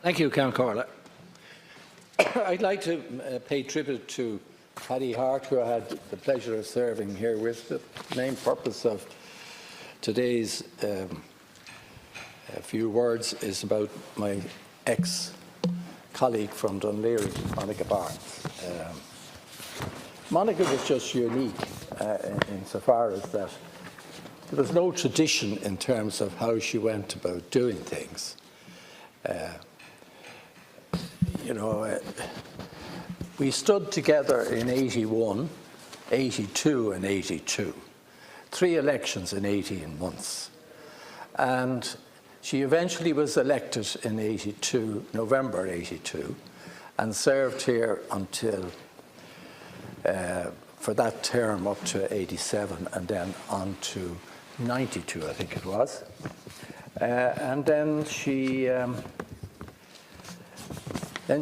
Thank you, Count Corla. I'd like to pay tribute to Paddy Harte, who I had the pleasure of serving here with. The main purpose of today's few words is about my ex-colleague from Dunleary, Monica Barnes. Monica was just unique insofar as that there was no tradition in terms of how she went about doing things. We stood together in 81, 82 and 82. 3 elections in 18 months. And she eventually was elected in 82, November 82, and served here until, for that term up to 87 and then on to 92, I think it was. And then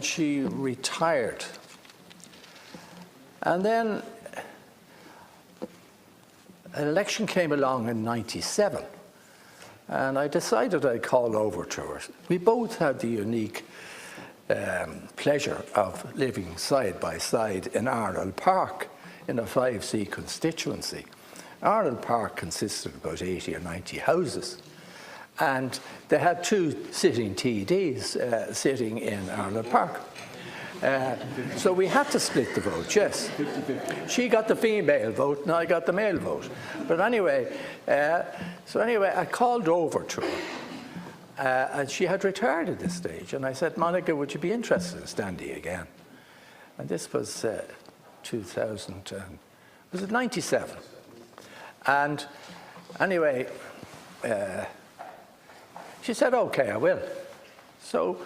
she retired. And then an election came along in 97, and I decided I'd call over to her. We both had the unique pleasure of living side by side in Arnold Park in a 5C constituency. Arnold Park consisted of about 80 or 90 houses, and they had 2 sitting TDs sitting in Arnold Park. So we had to split the vote, yes. She got the female vote and I got the male vote. But anyway, I called over to her, and she had retired at this stage. And I said, Monica, would you be interested in standing again? And this was 2000, was it 97? And anyway, she said, okay, I will. So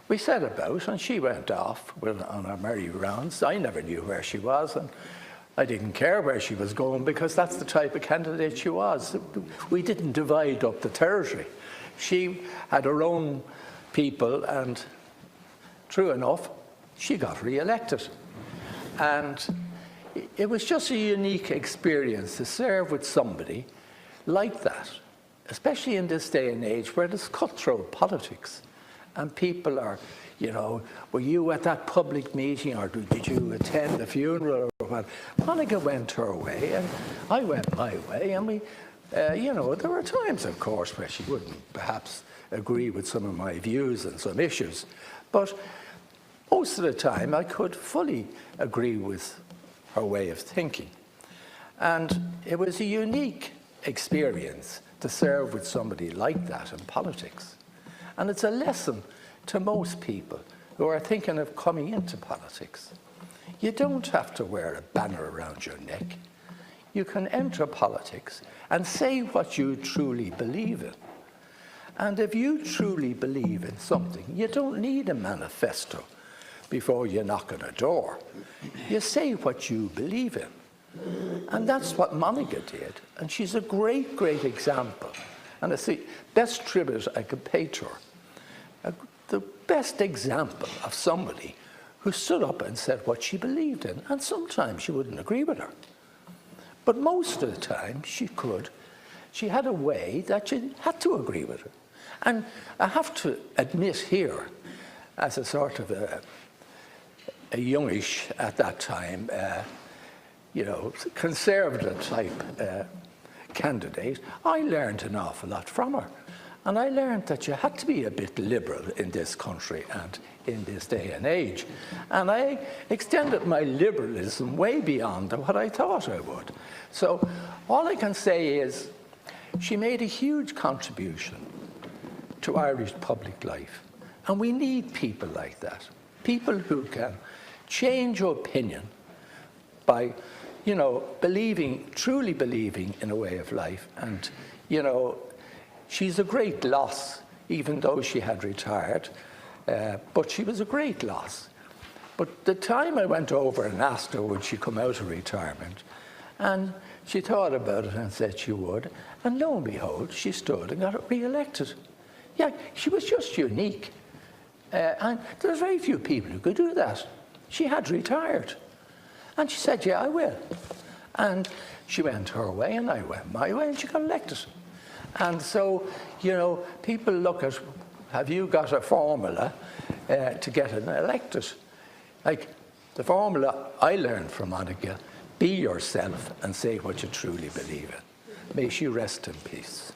we set about, and she went off on our merry rounds. I never knew where she was, and I didn't care where she was going because that's the type of candidate she was. We didn't divide up the territory. She had her own people, and true enough, she got re-elected. And it was just a unique experience to serve with somebody like that, especially in this day and age where there's cutthroat politics. And people are, were you at that public meeting, or did you attend the funeral or what? Monica went her way and I went my way, and we, there were times, of course, where she wouldn't perhaps agree with some of my views and some issues, but most of the time I could fully agree with her way of thinking. And it was a unique experience to serve with somebody like that in politics. And it's a lesson to most people who are thinking of coming into politics. You don't have to wear a banner around your neck. You can enter politics and say what you truly believe in. And if you truly believe in something, you don't need a manifesto before you knock on a door. You say what you believe in. And that's what Monica did. And she's a great, great example. And it's the best tribute I could pay to her. The best example of somebody who stood up and said what she believed in. And sometimes you wouldn't agree with her. But most of the time she could. She had a way that you had to agree with her. And I have to admit here, as a sort of a youngish, at that time, conservative type candidate, I learned an awful lot from her. And I learned that you had to be a bit liberal in this country and in this day and age. And I extended my liberalism way beyond what I thought I would. So all I can say is she made a huge contribution to Irish public life. And we need people like that. People who can change opinion by truly believing in a way of life. And, she's a great loss, even though she had retired, but she was a great loss. But the time I went over and asked her would she come out of retirement, and she thought about it and said she would, and lo and behold, she stood and got re-elected. Yeah, she was just unique. And there's very few people who could do that. She had retired. And she said, yeah, I will. And she went her way and I went my way, and she got elected. And so, people look at, have you got a formula? to get elected. Like the formula I learned from Monica, be yourself and say what you truly believe in. May she rest in peace.